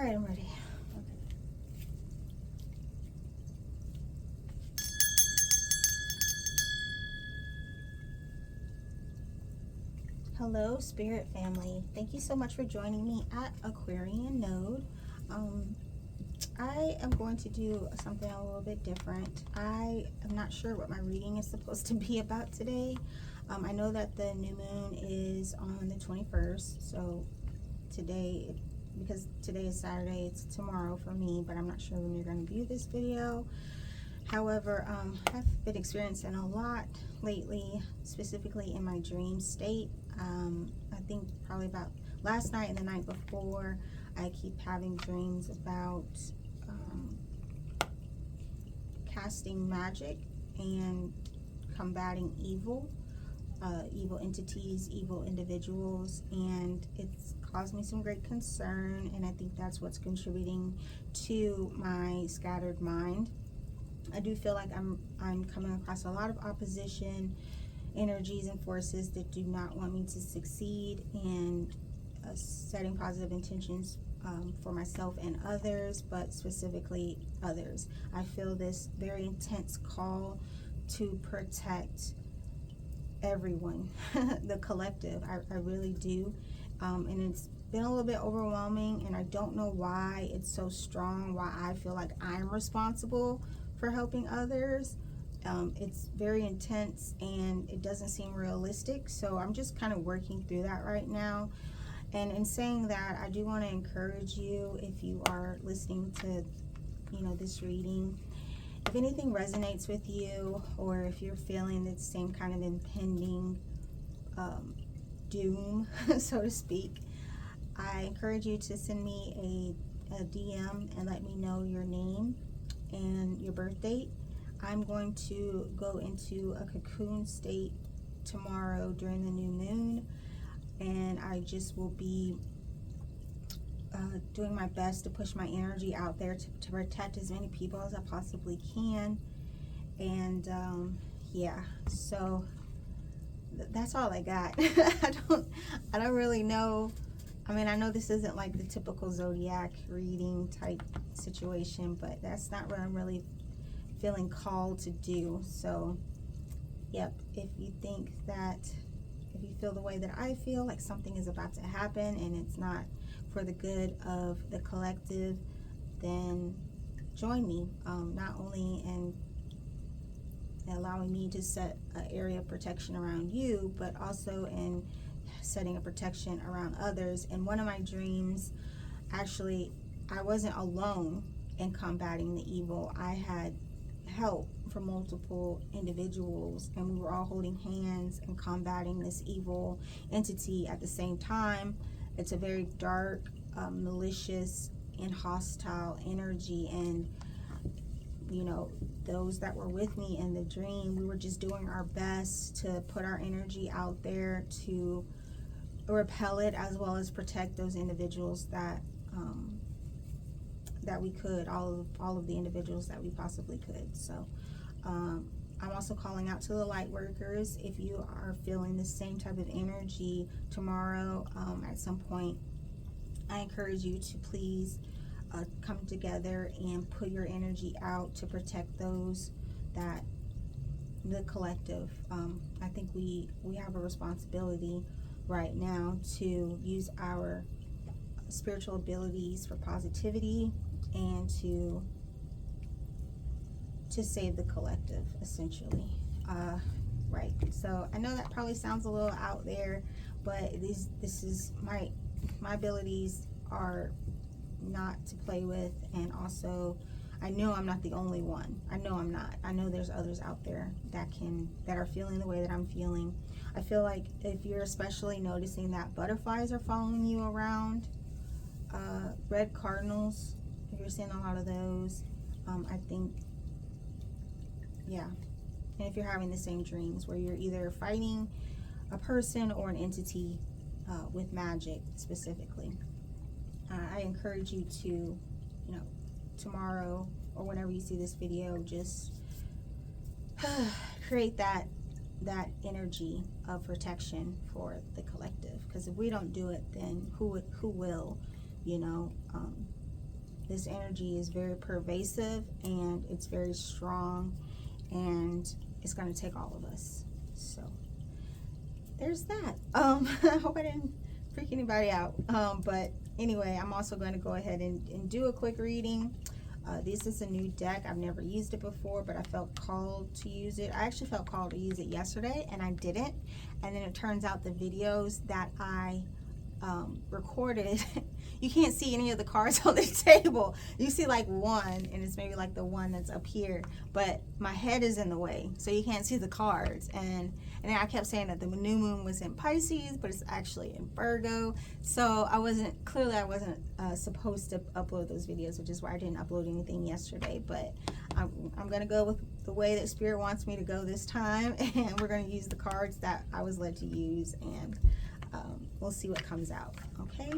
All right, I'm ready. Hello, Spirit family. Thank you so much for joining me at Aquarian Node. I am going to do something a little bit different. I am not sure what my reading is supposed to be about today. I know that the new moon is on the 21st, so today, because today is Saturday, it's tomorrow for me, but I'm not sure when you're going to view this video. However, I've been experiencing a lot lately, specifically in my dream state. I think probably about last night and the night before, I keep having dreams about casting magic and combating evil entities, evil individuals, and it's caused me some great concern, and I think that's what's contributing to my scattered mind. I do feel like I'm coming across a lot of opposition energies and forces that do not want me to succeed, and setting positive intentions for myself and others, but specifically others. I feel this very intense call to protect everyone, the collective. I really do, and it's been a little bit overwhelming, and I don't know why it's so strong, why I feel like I'm responsible for helping others. It's very intense and it doesn't seem realistic, so I'm just kind of working through that right now. And in saying that, I do want to encourage you, if you are listening to this reading, if anything resonates with you, or if you're feeling the same kind of impending doom, so to speak, I encourage you to send me a DM and let me know your name and your birth date. I'm going to go into a cocoon state tomorrow during the new moon, and I just will be doing my best to push my energy out there to protect as many people as I possibly can. And yeah, so that's all I got. I don't really know. I mean, I know this isn't like the typical zodiac reading type situation, but that's not what I'm really feeling called to do. So yep, if you feel the way that I feel, like something is about to happen and it's not for the good of the collective, then join me, not only in allowing me to set an area of protection around you, but also in setting a protection around others. In one of my dreams, actually, I wasn't alone in combating the evil. I had help from multiple individuals, and we were all holding hands and combating this evil entity at the same time. It's a very dark, malicious, and hostile energy, and those that were with me in the dream, we were just doing our best to put our energy out there to repel it, as well as protect those individuals that we could, all of the individuals that we possibly could. So I'm also calling out to the light workers. If you are feeling the same type of energy tomorrow, at some point, I encourage you to please come together and put your energy out to protect those that the collective. I think we have a responsibility right now to use our spiritual abilities for positivity and to save the collective, essentially. Right, so I know that probably sounds a little out there, but this is my abilities are not to play with, and also I know I'm not the only one. I know I'm not. I know there's others out there that are feeling the way that I'm feeling. I feel like if you're especially noticing that butterflies are following you around, red cardinals, if you're seeing a lot of those, I think, yeah. And if you're having the same dreams where you're either fighting a person or an entity with magic specifically, I encourage you to, tomorrow or whenever you see this video, just create that energy of protection for the collective. Because if we don't do it, then who will? This energy is very pervasive and it's very strong, and it's going to take all of us. So there's that. I hope I didn't freak anybody out. But anyway, I'm also going to go ahead and do a quick reading. This is a new deck. I've never used it before, but I felt called to use it. I actually felt called to use it yesterday, and I didn't. And then it turns out the videos that I recorded, you can't see any of the cards on the table. You see like one, and it's maybe like the one that's up here, but my head is in the way, so you can't see the cards. And then I kept saying that the new moon was in Pisces, but it's actually in Virgo. So I wasn't supposed to upload those videos, which is why I didn't upload anything yesterday. But I'm gonna go with the way that Spirit wants me to go this time, and we're gonna use the cards that I was led to use, and we'll see what comes out. Okay,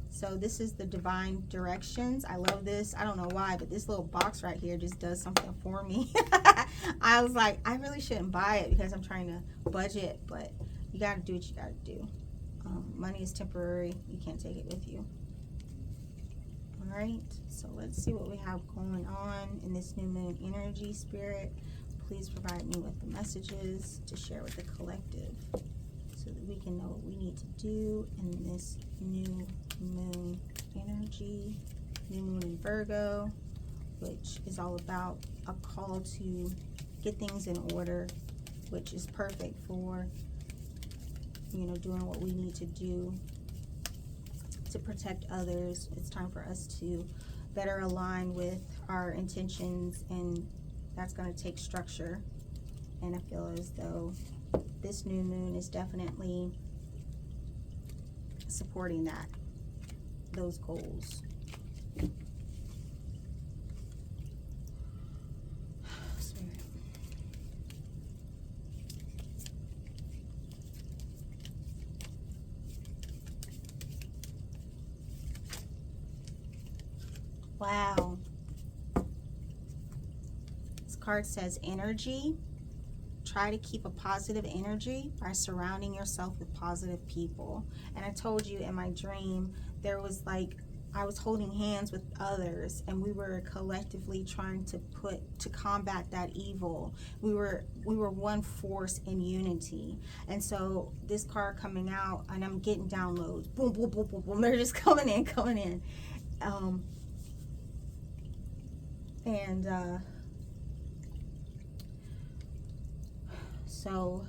so this is the divine directions. I love this. I don't know why, but this little box right here just does something for me. I was like, I really shouldn't buy it because I'm trying to budget, but you got to do what you got to do. Money is temporary. You can't take it with you. All right, so let's see what we have going on in this new moon energy. Spirit, please provide me with the messages to share with the collective, so that we can know what we need to do in this new moon energy. New moon in Virgo, which is all about a call to get things in order, which is perfect for, you know, doing what we need to do to protect others. It's time for us to better align with our intentions, and that's going to take structure. And I feel as though this new moon is definitely supporting that, those goals. Spirit. Wow. This card says energy. Try to keep a positive energy by surrounding yourself with positive people. And I told you in my dream, there was like, I was holding hands with others, and we were collectively trying to combat that evil. We were one force in unity. And so this card coming out, and I'm getting downloads. Boom, boom, boom, boom, boom. They're just coming in. So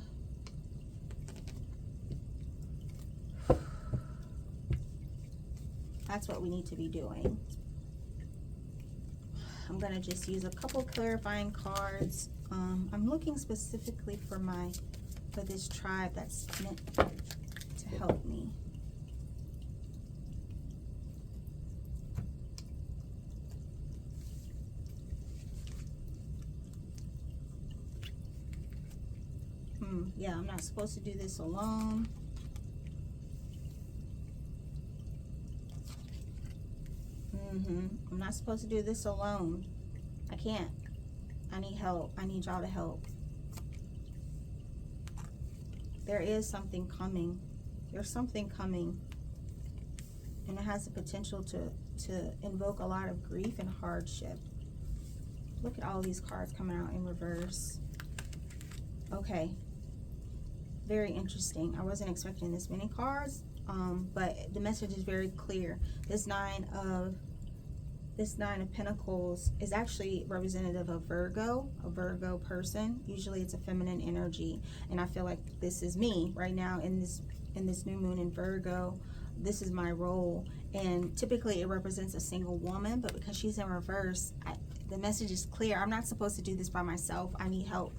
that's what we need to be doing. I'm going to just use a couple clarifying cards. I'm looking specifically for this tribe that's meant to help me. Yeah, I'm not supposed to do this alone. I'm not supposed to do this alone. I can't. I need help. I need y'all to help. There is something coming. There's something coming. And it has the potential to invoke a lot of grief and hardship. Look at all these cards coming out in reverse. Okay. Very interesting. I wasn't expecting this many cards, but the message is very clear. This nine of Pentacles is actually representative of Virgo, a Virgo person. Usually it's a feminine energy, and I feel like this is me right now in this new moon in Virgo. This is my role, and typically it represents a single woman, but because she's in reverse, the message is clear. I'm not supposed to do this by myself. I need help.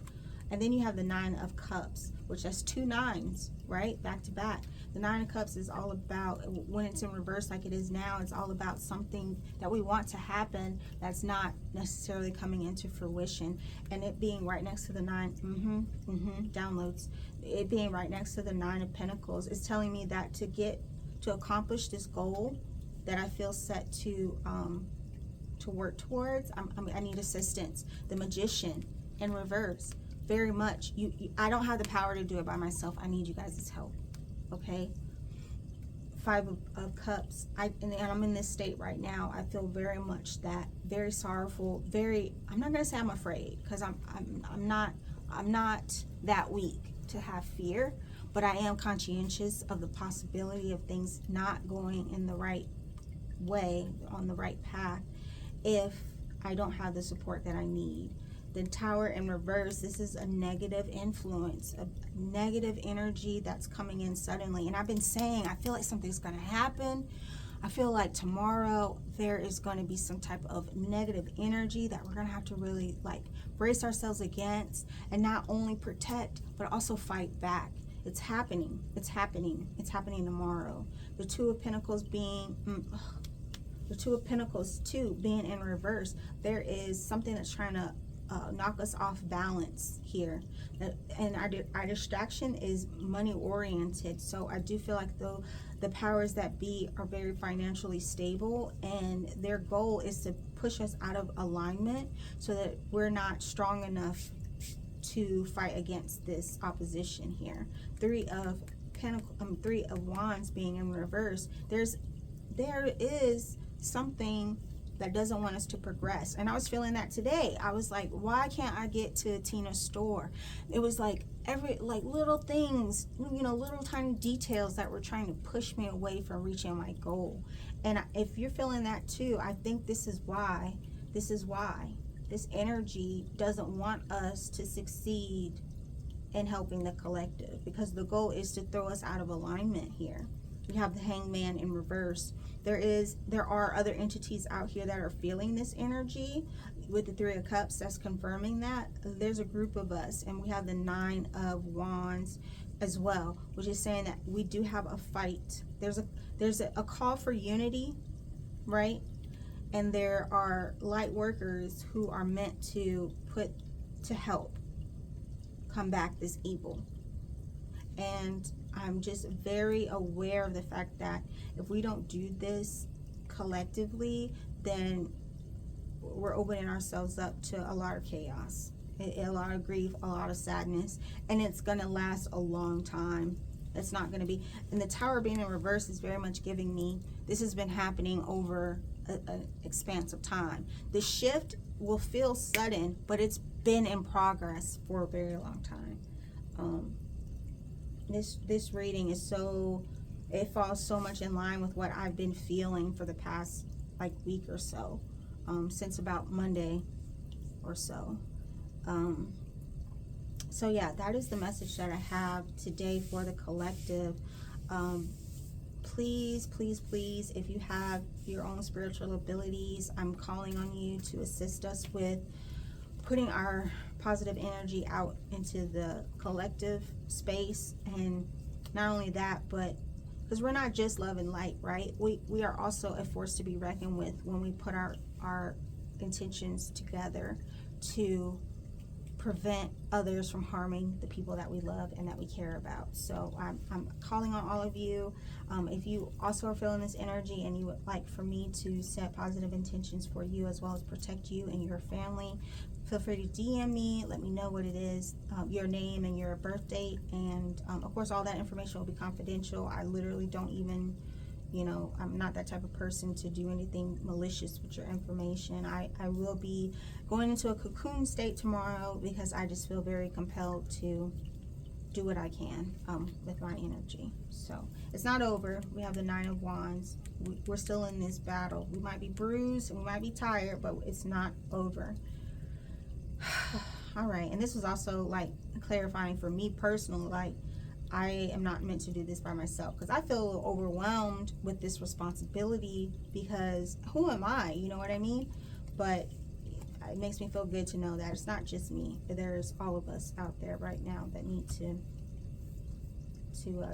And then you have the Nine of Cups, which has two nines, right? Back to back. The Nine of Cups is all about, when it's in reverse like it is now, it's all about something that we want to happen that's not necessarily coming into fruition. And it being right next to the downloads. It being right next to the Nine of Pentacles is telling me that to accomplish this goal that I feel set to work towards, I need assistance. The Magician in reverse. Very much. I don't have the power to do it by myself. I need you guys' help. Okay? Five of Cups, and I'm in this state right now. I feel very much that, very sorrowful, I'm not gonna say I'm afraid, because I'm not that weak to have fear, but I am conscientious of the possibility of things not going in the right way, on the right path, if I don't have the support that I need. The Tower in reverse, this is a negative influence, a negative energy that's coming in suddenly. And I've been saying, I feel like something's going to happen. I feel like tomorrow there is going to be some type of negative energy that we're going to have to really like brace ourselves against, and not only protect, but also fight back. It's happening. It's happening. It's happening tomorrow. The Two of Pentacles being... the Two of Pentacles too being in reverse. There is something that's trying to knock us off balance here, and our distraction is money oriented. So I do feel like the powers that be are very financially stable, and their goal is to push us out of alignment so that we're not strong enough to fight against this opposition here. Three of Wands being in reverse. There is something that doesn't want us to progress, and I was feeling that today. I was like, why can't I get to Tina's store? It was like little things, little tiny details that were trying to push me away from reaching my goal. And if you're feeling that too, I think this is why this energy doesn't want us to succeed in helping the collective, because the goal is to throw us out of alignment here. We have the Hangman in reverse. There are other entities out here that are feeling this energy. With the Three of Cups, that's confirming that. There's a group of us, and we have the Nine of Wands as well, which is saying that we do have a fight. There's a call for unity, right? And there are light workers who are meant to help combat this evil. And I'm just very aware of the fact that if we don't do this collectively, then we're opening ourselves up to a lot of chaos, a lot of grief, a lot of sadness, and it's going to last a long time. It's not going to be, and the Tower being in reverse is very much giving me, this has been happening over an expanse of time. The shift will feel sudden, but it's been in progress for a very long time. This reading is it falls so much in line with what I've been feeling for the past week or so, since about Monday or so. So yeah, that is the message that I have today for the collective. Please, please, please, if you have your own spiritual abilities, I'm calling on you to assist us with putting our positive energy out into the collective space. And not only that, but because we're not just love and light, right? We are also a force to be reckoned with when we put our intentions together to prevent others from harming the people that we love and that we care about. So I'm calling on all of you. If you also are feeling this energy and you would like for me to set positive intentions for you as well as protect you and your family, feel free to DM me. Let me know what it is, your name and your birth date. And of course, all that information will be confidential. I literally don't even, I'm not that type of person to do anything malicious with your information. I will be going into a cocoon state tomorrow because I just feel very compelled to do what I can with my energy. So it's not over. We have the Nine of Wands. We're still in this battle. We might be bruised and we might be tired, but it's not over. All right. And this was also clarifying for me personally, I am not meant to do this by myself, because I feel overwhelmed with this responsibility, because who am I? You know what I mean? But it makes me feel good to know that it's not just me. There's all of us out there right now that need to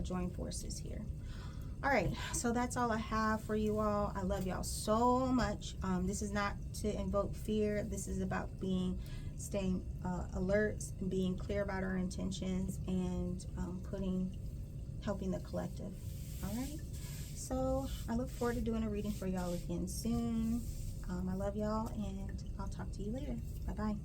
join forces here. All right, so that's all I have for you all. I love y'all so much. This is not to invoke fear. This is about staying alert, being clear about our intentions, and helping the collective. All right, so I look forward to doing a reading for y'all again soon. I love y'all, and I'll talk to you later. Bye bye.